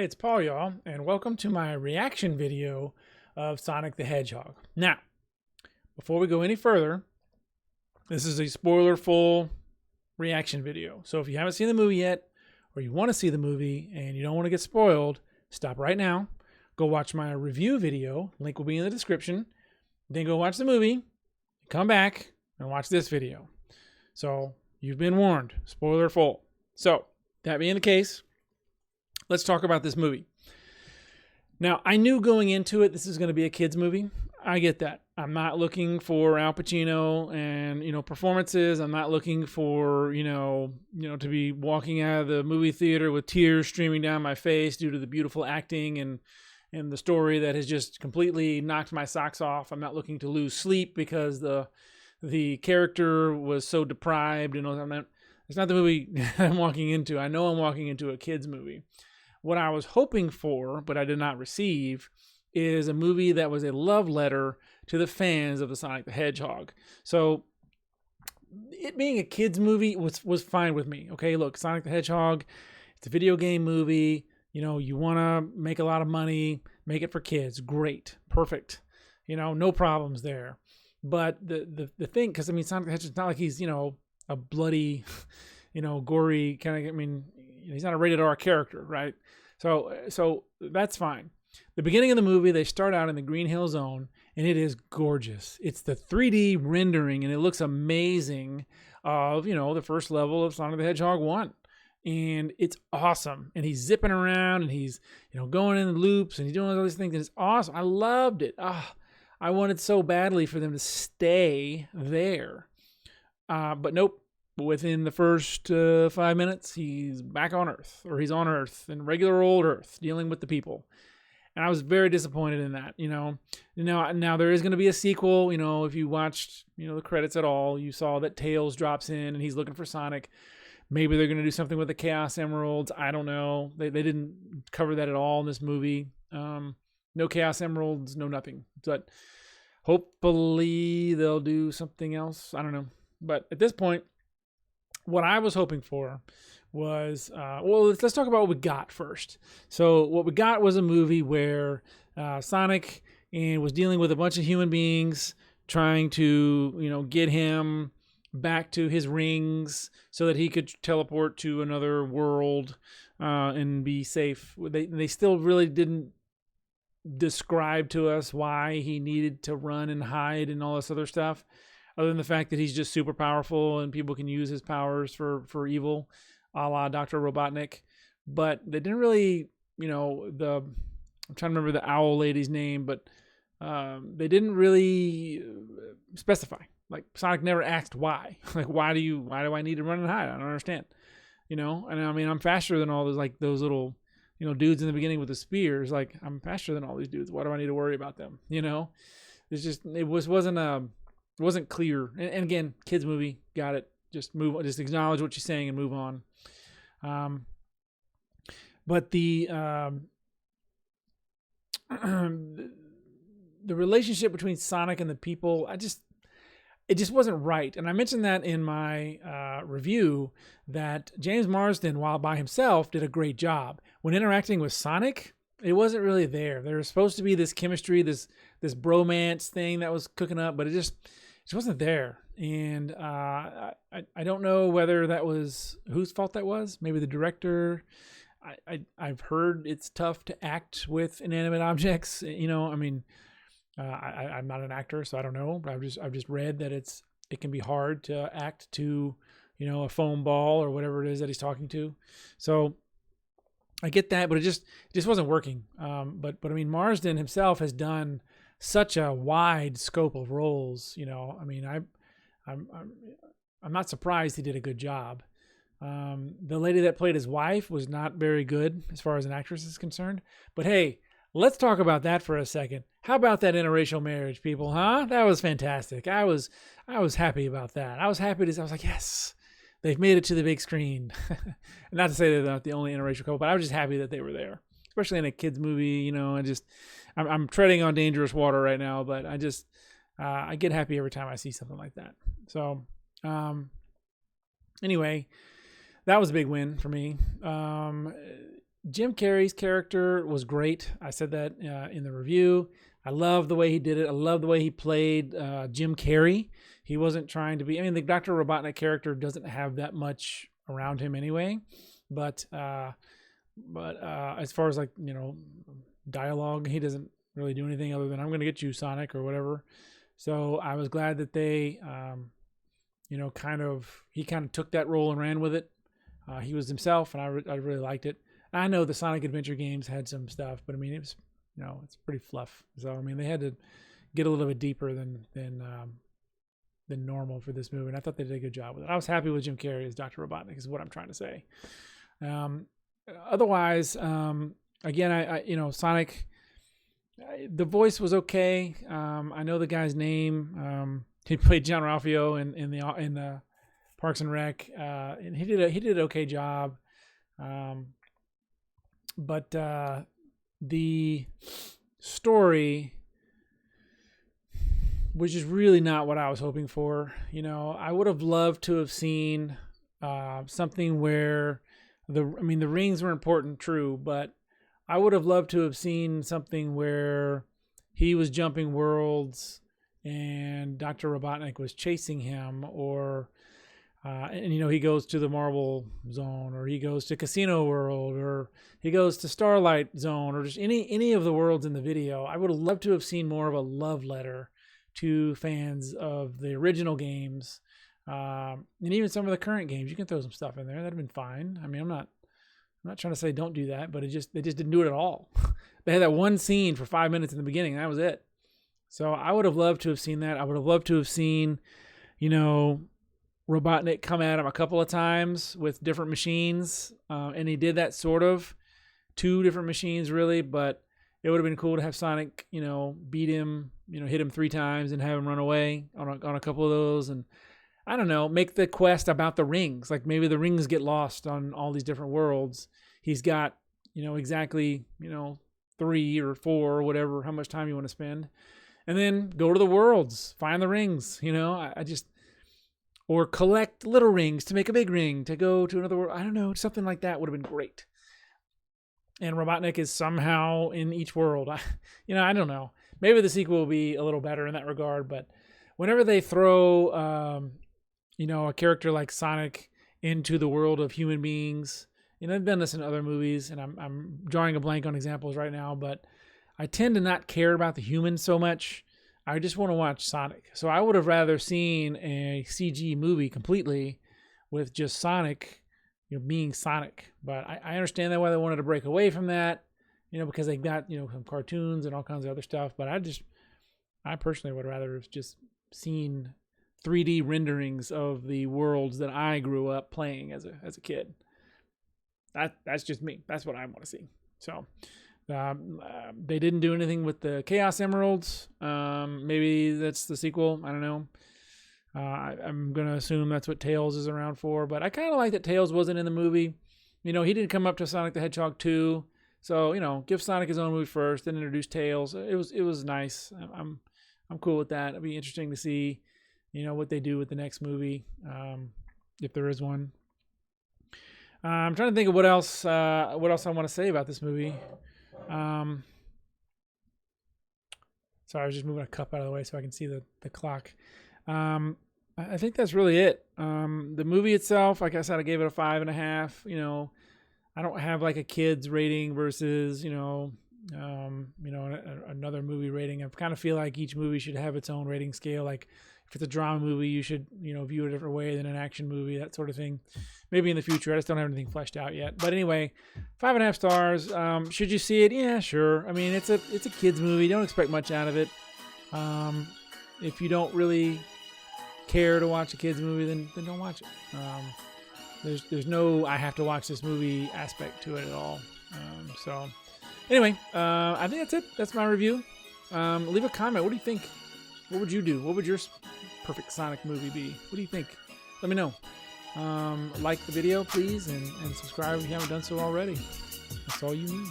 Hey, it's PaulYall, and welcome to my reaction video of Sonic the Hedgehog. Now, before we go any further, this is a spoiler-full reaction video. So if you haven't seen the movie yet, or you want to see the movie and you don't want to get spoiled, stop right now. Go watch my review video. Link will be in the description. Then go watch the movie, come back, and watch this video. So you've been warned. Spoiler full. So that being the case, let's talk about this movie. Now, I knew going into it, this is going to be a kid's movie. I get that. I'm not looking for Al Pacino and, performances. I'm not looking for, to be walking out of the movie theater with tears streaming down my face due to the beautiful acting and the story that has just completely knocked my socks off. I'm not looking to lose sleep because the character was so deprived. It's not the movie I'm walking into. I know I'm walking into a kid's movie. What I was hoping for, but I did not receive, is a movie that was a love letter to the fans of the Sonic the Hedgehog. So it being a kid's movie was fine with me. Okay, look, Sonic the Hedgehog, it's a video game movie. You want to make a lot of money, make it for kids. Great, perfect. No problems there. But the thing, because Sonic the Hedgehog, it's not like he's a bloody, gory kind of. He's not a rated R character, right? So that's fine. The beginning of the movie, they start out in the Green Hill Zone, and it is gorgeous. It's the 3D rendering, and it looks amazing of, the first level of Sonic the Hedgehog 1. And it's awesome. And he's zipping around, and he's, going in the loops, and he's doing all these things, and it's awesome. I loved it. I wanted so badly for them to stay there. But nope. Within the first 5 minutes, he's back on Earth, or he's on Earth, in regular old Earth, dealing with the people. And I was very disappointed in that. Now there is going to be a sequel. If you watched, the credits at all, you saw that Tails drops in and he's looking for Sonic. Maybe they're going to do something with the Chaos Emeralds. I don't know. They didn't cover that at all in this movie. No Chaos Emeralds, no nothing. But hopefully they'll do something else. I don't know. But at this point, what I was hoping for was, let's talk about what we got first. So what we got was a movie where Sonic was dealing with a bunch of human beings trying to, get him back to his rings so that he could teleport to another world and be safe. They still really didn't describe to us why he needed to run and hide and all this other stuff, other than the fact that he's just super powerful and people can use his powers for evil, a la Dr. Robotnik. But they didn't really, I'm trying to remember the owl lady's name, but they didn't really specify. Like, Sonic never asked why. Like, why do I need to run and hide? I don't understand. And I'm faster than all those little, dudes in the beginning with the spears. Like, I'm faster than all these dudes. Why do I need to worry about them? It's just, it wasn't clear. And again, kids movie, got it. Just move on. Just acknowledge what you're saying and move on. But the relationship between Sonic and the people, it just wasn't right. And I mentioned that in my review, that James Marsden, while by himself, did a great job. When interacting with Sonic, it wasn't really there. There was supposed to be this chemistry, this bromance thing that was cooking up, but it just wasn't there. And I don't know whether that was whose fault that was. Maybe the director. I've heard it's tough to act with inanimate objects. I'm not an actor, so I don't know. But I've just read that it can be hard to act to a foam ball or whatever it is that he's talking to. So I get that, but it just wasn't working. But Marsden himself has done such a wide scope of roles. I'm not surprised he did a good job. The lady that played his wife was not very good as far as an actress is concerned. But hey, let's talk about that for a second. How about that interracial marriage, people? Huh? That was fantastic. I was happy about that. I was like, yes, they've made it to the big screen. Not to say they're not the only interracial couple, but I was just happy that they were there, especially in a kids movie. I'm treading on dangerous water right now, but I get happy every time I see something like that. So, anyway, that was a big win for me. Jim Carrey's character was great. I said that in the review. I love the way he did it. I love the way he played Jim Carrey. He wasn't trying to be, I mean, the Dr. Robotnik character doesn't have that much around him anyway, but as far as like, you know, dialogue, he doesn't really do anything other than I'm going to get you, Sonic, or whatever. So I was glad that they, you know, he kind of took that role and ran with it. He was himself, and I really liked it. I know the Sonic Adventure games had some stuff, but I mean, it was, you know, it's pretty fluff. So I mean, they had to get a little bit deeper than normal for this movie, and I thought they did a good job with it. I was happy with Jim Carrey as Dr. Robotnik, is what I'm trying to say. Otherwise, again, I you know, Sonic, the voice was okay. I know the guy's name. He played John Ralphio in the Parks and Rec, and he did an okay job. But the story was just really not what I was hoping for. You know, I would have loved to have seen something where the rings were important, true, but I would have loved to have seen something where he was jumping worlds and Dr. Robotnik was chasing him, or and you know, he goes to the Marble Zone, or he goes to Casino World, or he goes to Starlight Zone, or just any of the worlds in the video. I would have loved to have seen more of a love letter to fans of the original games, and even some of the current games. You can throw some stuff in there. That'd have been fine. I mean, I'm not trying to say don't do that, but they just didn't do it at all. They had that one scene for 5 minutes in the beginning, and that was it. So I would have loved to have seen that. I would have loved to have seen, you know, Robotnik come at him a couple of times with different machines, and he did that sort of, 2 different machines really, but it would have been cool to have Sonic, you know, beat him, you know, hit him 3 times and have him run away on a couple of those, and I don't know, make the quest about the rings. Like maybe the rings get lost on all these different worlds. He's got, you know, exactly, you know, 3 or 4 or whatever, how much time you want to spend, and then go to the worlds, find the rings, you know. I just, or collect little rings to make a big ring to go to another world. I don't know, something like that would have been great. And Robotnik is somehow in each world. You know, I don't know. Maybe the sequel will be a little better in that regard, but whenever they throw, you know, a character like Sonic into the world of human beings, you know, I've done this in other movies, and I'm drawing a blank on examples right now, but I tend to not care about the humans so much. I just want to watch Sonic. So I would have rather seen a CG movie completely with just Sonic, you know, being Sonic. But I understand that why they wanted to break away from that, you know, because they've got, you know, some cartoons and all kinds of other stuff. But I personally would rather have just seen 3D renderings of the worlds that I grew up playing as a kid. That's just me. That's what I want to see. So they didn't do anything with the Chaos Emeralds. Maybe that's the sequel. I don't know. I'm going to assume that's what Tails is around for. But I kind of like that Tails wasn't in the movie. You know, he didn't come up to Sonic the Hedgehog 2. So, you know, give Sonic his own movie first, then introduce Tails. It was nice. I'm cool with that. It'll be interesting to see, you know, what they do with the next movie, if there is one. I'm trying to think of what else I want to say about this movie. Sorry, I was just moving a cup out of the way so I can see the clock. I think that's really it. The movie itself, like I said, I gave it a 5.5. You know, I don't have like a kid's rating versus, you know, another movie rating. I kind of feel like each movie should have its own rating scale. Like if it's a drama movie, you should, you know, view it a different way than an action movie, that sort of thing. Maybe in the future. I just don't have anything fleshed out yet. But anyway, 5.5 stars. Should you see it? Yeah, sure. I mean, it's a kid's movie. Don't expect much out of it. If you don't really care to watch a kid's movie, then don't watch it. There's no I have to watch this movie aspect to it at all. So anyway, I think that's it. That's my review. Leave a comment. What do you think? What would you do? What would your perfect Sonic movie be? What do you think? Let me know. Like the video, please, and subscribe if you haven't done so already. That's all you need.